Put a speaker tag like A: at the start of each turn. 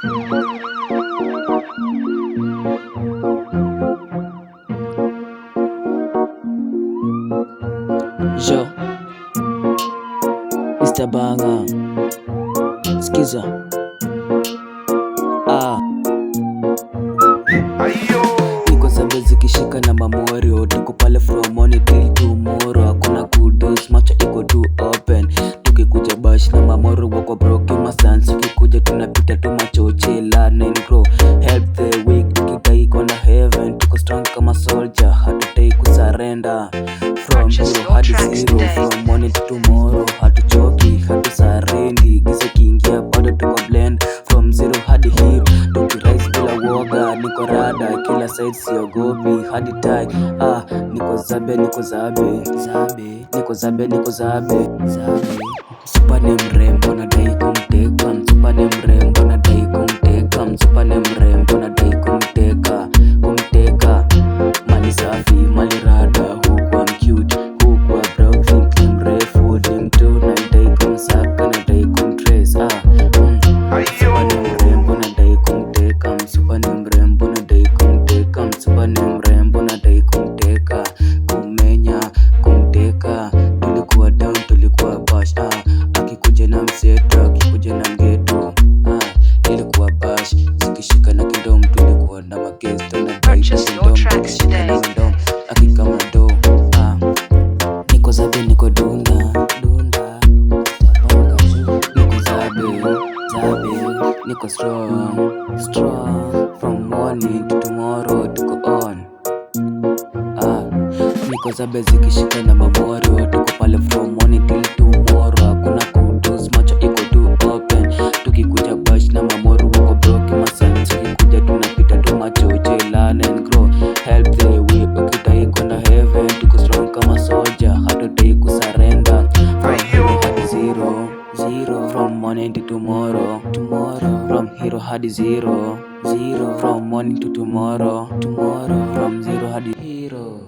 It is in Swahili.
A: Jo, Mr. Banga, skiza. Niko zabe zikishika na mamorio, tuko pale from morning till tomorrow. Hakuna kudos, macho iko too open. Tukikuja bash na mamoro wako broke masans. Tukikuja tunapita tu machoche learn and grow. Help the weak, tukidai kona heaven. Tuko strong kama soldier, hatutai kusurrender. From zero hadi zero, from morning to tomorrow. Hatuchoki, hatusarendi, giza kiingia bado tuko blend. From zero hadi hero, tukirise bila woga. Niko rada, kila side siogopi, hadi tai. Niko zabe, niko zabe, zabe. Niko zabe, niko zabe, zabe. Msupa ni mrembo nadai kumteka, msupa ni mrembo nadai kumteka, msupa ni mrembo nadai kumteka, kumteka. Mali safi, mali rada, hukuwa mcute, hukuwa broke, ni mrefu, ni mtu nadai kumsaka, nadai kumtrace. Msupa ni mrembo nadai kumteka, msupa ni mrembo nadai kumteka, msupa ni mrembo nadai kumteka, kumenya, kumteka. Tulikuwa down, tulikuwa bash, akikuja na mseto, akikuja na mgeto, ilikuwa bash, zikishika na kidom. Tulikuwa na magesto na kidom, tukishika na kidom, akikama do. Niko zabe, niko dunda, dunda. Niko zabe, zabe. Niko strong, strong. From morning to tomorrow, tuko on. Niko zabe zikishika na mamorio, tuko pale from morning till tomorrow. Hakuna kudos, macho iko too open. Tukikuja bash na mamoro wako broke masani. Tukikuja tunapita tu machoche learn and grow. Help the way, ukidai kona heaven. Tuko strong kama soldier, hatutai kusurrender. From hero hadi zero, zero. From morning to tomorrow, tomorrow. From hero hadi zero, zero. From morning to tomorrow, tomorrow. From zero hadi hero.